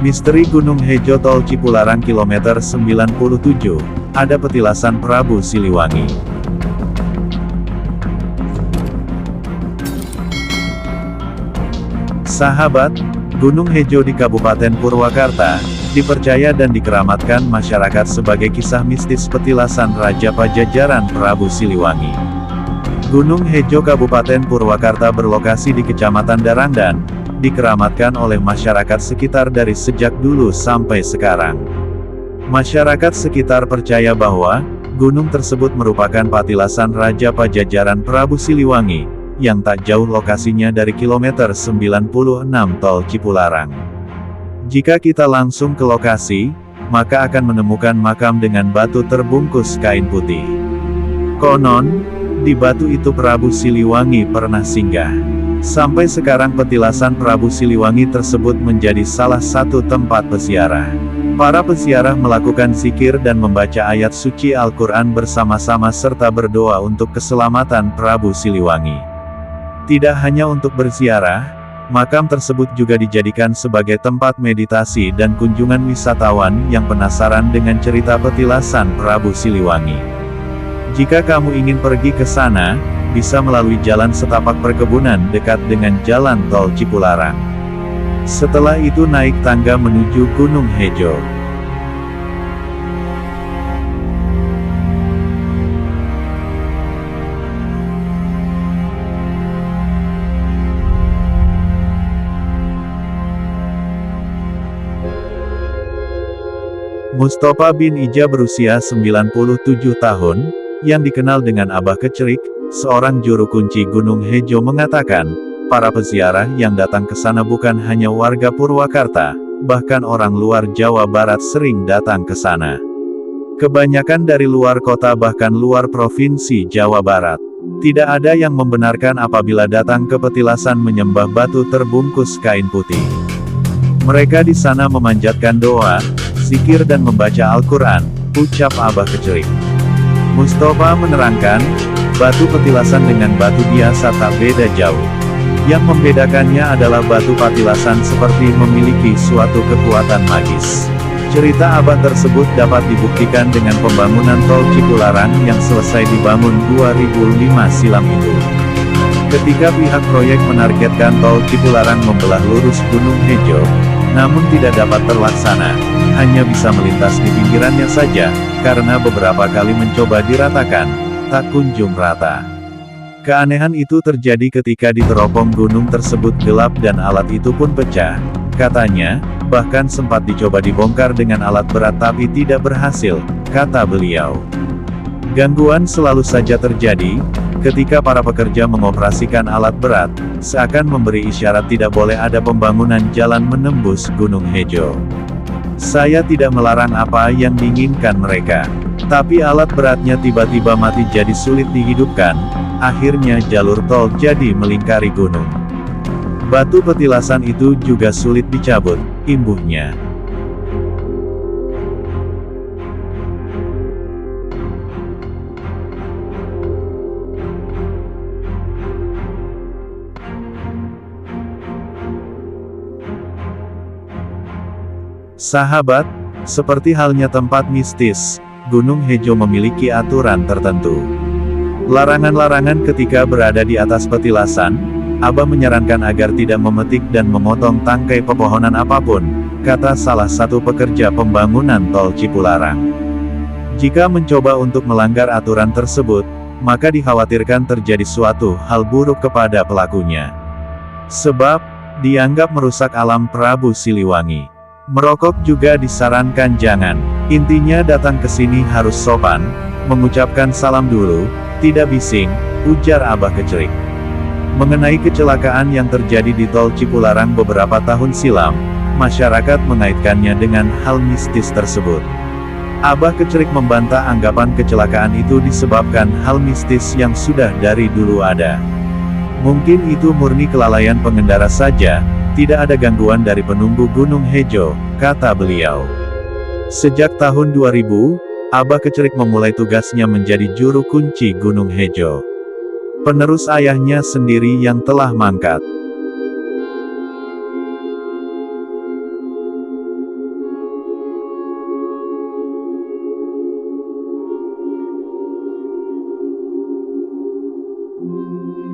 Misteri Gunung Hejo Tol Cipularang kilometer 97, ada petilasan Prabu Siliwangi. Sahabat, Gunung Hejo di Kabupaten Purwakarta, dipercaya dan dikeramatkan masyarakat sebagai kisah mistis petilasan Raja Pajajaran Prabu Siliwangi. Gunung Hejo Kabupaten Purwakarta berlokasi di Kecamatan Darangdan, dikeramatkan oleh masyarakat sekitar dari sejak dulu sampai sekarang. Masyarakat sekitar percaya bahwa, gunung tersebut merupakan petilasan Raja Pajajaran Prabu Siliwangi, yang tak jauh lokasinya dari kilometer 96 Tol Cipularang. Jika kita langsung ke lokasi, maka akan menemukan makam dengan batu terbungkus kain putih. Konon, di batu itu Prabu Siliwangi pernah singgah. Sampai sekarang petilasan Prabu Siliwangi tersebut menjadi salah satu tempat peziarah. Para peziarah melakukan zikir dan membaca ayat suci Al-Quran bersama-sama serta berdoa untuk keselamatan Prabu Siliwangi. Tidak hanya untuk berziarah, makam tersebut juga dijadikan sebagai tempat meditasi dan kunjungan wisatawan yang penasaran dengan cerita petilasan Prabu Siliwangi. Jika kamu ingin pergi ke sana, bisa melalui jalan setapak perkebunan dekat dengan jalan Tol Cipularang. Setelah itu naik tangga menuju Gunung Hejo. Mustofa bin Ija berusia 97 tahun, yang dikenal dengan Abah Kecerik, seorang juru kunci Gunung Hejo mengatakan, para peziarah yang datang ke sana bukan hanya warga Purwakarta, bahkan orang luar Jawa Barat sering datang ke sana. Kebanyakan dari luar kota bahkan luar provinsi Jawa Barat. Tidak ada yang membenarkan apabila datang ke petilasan menyembah batu terbungkus kain putih. Mereka di sana memanjatkan doa, zikir dan membaca Al-Quran, ucap Abah Kecerik. Mustofa menerangkan, batu petilasan dengan batu biasa tak beda jauh. Yang membedakannya adalah batu petilasan seperti memiliki suatu kekuatan magis. Cerita Abah tersebut dapat dibuktikan dengan pembangunan Tol Cipularang yang selesai dibangun 2005 silam itu. Ketika pihak proyek menargetkan Tol Cipularang membelah lurus Gunung Hejo, namun tidak dapat terlaksana, hanya bisa melintas di pinggirannya saja, karena beberapa kali mencoba diratakan, tak kunjung rata. Keanehan itu terjadi ketika di teropong gunung tersebut gelap dan alat itu pun pecah. Katanya, bahkan sempat dicoba dibongkar dengan alat berat tapi tidak berhasil, kata beliau. Gangguan selalu saja terjadi, ketika para pekerja mengoperasikan alat berat, seakan memberi isyarat tidak boleh ada pembangunan jalan menembus Gunung Hejo. Saya tidak melarang apa yang diinginkan mereka. Tapi alat beratnya tiba-tiba mati jadi sulit dihidupkan, akhirnya jalur tol jadi melingkari gunung. Batu petilasan itu juga sulit dicabut, imbuhnya. Sahabat, seperti halnya tempat mistis, Gunung Hejo memiliki aturan tertentu. Larangan-larangan ketika berada di atas petilasan, Abah menyarankan agar tidak memetik dan memotong tangkai pepohonan apapun, kata salah satu pekerja pembangunan Tol Cipularang. Jika mencoba untuk melanggar aturan tersebut, maka dikhawatirkan terjadi suatu hal buruk kepada pelakunya. Sebab, dianggap merusak alam Prabu Siliwangi. Merokok juga disarankan jangan. Intinya datang ke sini harus sopan, mengucapkan salam dulu, tidak bising, ujar Abah Kecerik. Mengenai kecelakaan yang terjadi di Tol Cipularang beberapa tahun silam, masyarakat mengaitkannya dengan hal mistis tersebut. Abah Kecerik membantah anggapan kecelakaan itu disebabkan hal mistis yang sudah dari dulu ada. Mungkin itu murni kelalaian pengendara saja, tidak ada gangguan dari penunggu Gunung Hejo, kata beliau. Sejak tahun 2000, Abah Kecerik memulai tugasnya menjadi juru kunci Gunung Hejo. Penerus ayahnya sendiri yang telah mangkat.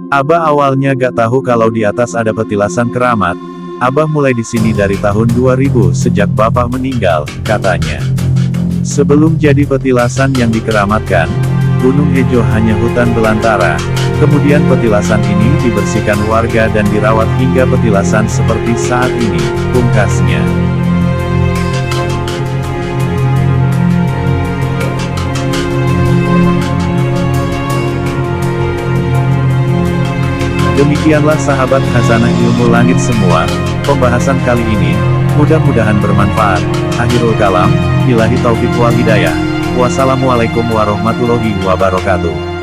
Abah awalnya gak tahu kalau di atas ada petilasan keramat. Abah mulai di sini dari tahun 2000 sejak bapak meninggal, katanya. Sebelum jadi petilasan yang dikeramatkan, Gunung Hejo hanya hutan belantara. Kemudian petilasan ini dibersihkan warga dan dirawat hingga petilasan seperti saat ini, pungkasnya. Demikianlah sahabat Khazanah Ilmu Langit semua, pembahasan kali ini, mudah-mudahan bermanfaat. Akhirul kalam, billahi taufiq wal hidayah. Wassalamualaikum warahmatullahi wabarakatuh.